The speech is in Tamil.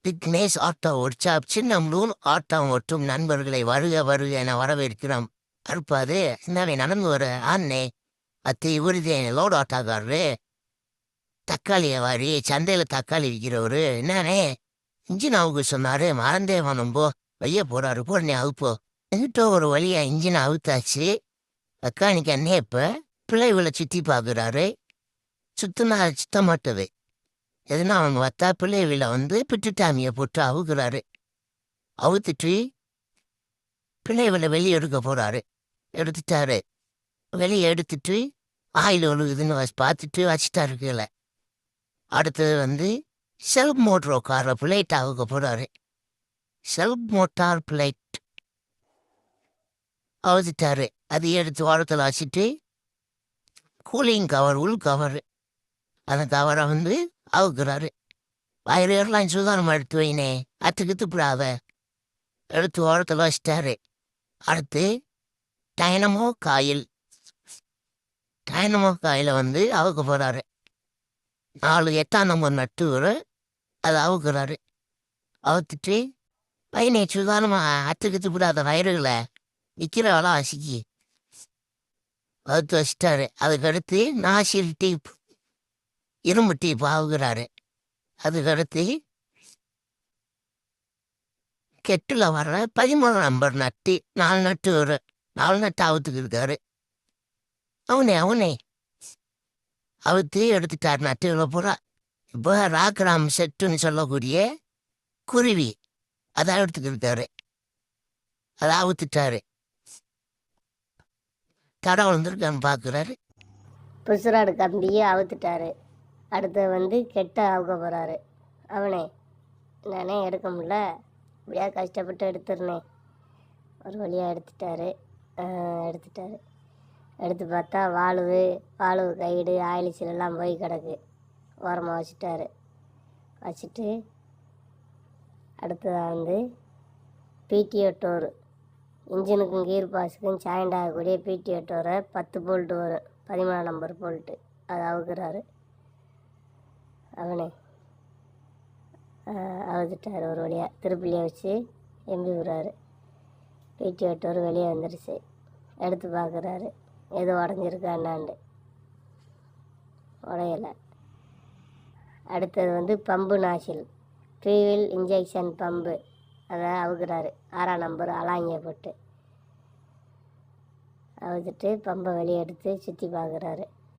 விக்னேஷ் ஆட்டோ ஒர்க்ஷாப் சின்னம்லூர் ஆட்டோ ஓட்டும் நண்பர்களை வருக வருக என வரவேற்கிறோம். அறுப்பாது என்னவே நடந்து வர ஆன்னே அத்தி உறுதி லோடு ஆட்டோக்காரரு தக்காளியை வாரி சந்தையில் தக்காளி விற்கிறவரு என்னன்னே இன்ஜின் அவுக்க சொன்னாரு. மறந்தே வானும்போ வைய போறாரு போடனே அவுப்போ என்கிட்ட ஒரு வழியா இன்ஜின் அவுத்தாச்சு. மெக்கானிக் அண்ணே இப்போ பிள்ளைகளை சுற்றி பார்க்குறாரு. சுத்தினா சுத்த மாட்டது எதுனா அவங்க பார்த்தா பிள்ளைகளை பிட்டுட்டாமியை போட்டு அவுக்குறாரு. அவுத்துட்டு பிள்ளைகளை வெளியே எடுக்க போகிறாரு. எடுத்துட்டாரு. வெளியே எடுத்துட்டு ஆயில் ஒழுகுதுன்னு பார்த்துட்டு வச்சுட்டாரு கீழே. அடுத்தது செல்ஃப் மோட்டரோ காரை பிளைட் அவுக்க போகிறாரு. செல்ஃப் மோட்டார் பிளைட் அவுத்துட்டாரு. அது எடுத்து ஓரத்தில் வச்சுட்டு கூலிங் கவர் உள் கவர் அந்த கவரை அவுக்குறாரு. வயிறு ஏர்லைன் சுதாரணம் எடுத்து வைனே அத்துக்கு துப்புடாத எடுத்து ஓரத்தில் வச்சிட்டாரு. அடுத்து டைனமோ காயில் அவுக்க போகிறாரு. 4 8ஆம் நம்பர் நட்டு அதை அவுக்குறாரு. அவுத்துட்டு பையனை சுதாரணமாக அத்துக்கு துப்புடாத வயிறுகளை விற்கிறவெல்லாம் வசிக்கி அவுத்து வச்சிட்டாரு. அதுக்கடுத்து நாசில் டீப் இரும்பு டீப் ஆகுகிறாரு. அதுக்கடுத்து கெட்டில் வர்ற 13 நம்பர் நட்டு 4 நட்டு 4 நட்டு அவுத்துக்கு இருக்காரு. அவனே அவுத்து எடுத்துட்டார் நட்டுகளை பூரா. இப்போ ராக்ராம் செட்டுன்னு சொல்லக்கூடிய குருவி அதை எடுத்துக்கு இருக்காரு. அதை அவுத்துட்டாரு. தடை விழுந்துருக்கான்னு பார்க்குறாரு. புசுராடு கம்பியே அவுத்துட்டாரு. அடுத்து கெட்ட அவுக்க போகிறாரு. அவனே நானே எடுக்க முடியல, இப்படியா கஷ்டப்பட்டு எடுத்துருனே. ஒரு வழியாக எடுத்துட்டாரு. எடுத்து பார்த்தா வாளுவு கைடு ஆயில் சீலெல்லாம் போய் கிடக்கு. ஓரமாக வச்சுட்டாரு. வச்சுட்டு அடுத்ததாக பிடிஓ டோரு இன்ஜினுக்கும் கீர் பாஸுக்கும் ஜாயிண்ட் ஆகக்கூடிய பிடிஓ டோரை 10 போல்ட்டு வரும். 13 நம்பர் போல்ட்டு அதை அவுக்குறாரு. அவனே அவுத்துட்டார். ஒரு வழியாக திருப்பிலியை வச்சு எம்பி விடுறாரு. பிடிஓ டோர் வெளியே வந்துடுச்சு. எடுத்து பார்க்குறாரு ஏதோ உடஞ்சிருக்கா என்னாண்டு. உடையலை. அடுத்தது பம்பு நாசில் ஃபியூல் இன்ஜெக்ஷன் பம்பு அதை அவுக்குறாரு. 6ஆம் நம்பர் அலாங்கிய போட்டு அவுத்துட்டு பம்பை வெளியே எடுத்து சுற்றி பார்க்குறாரு.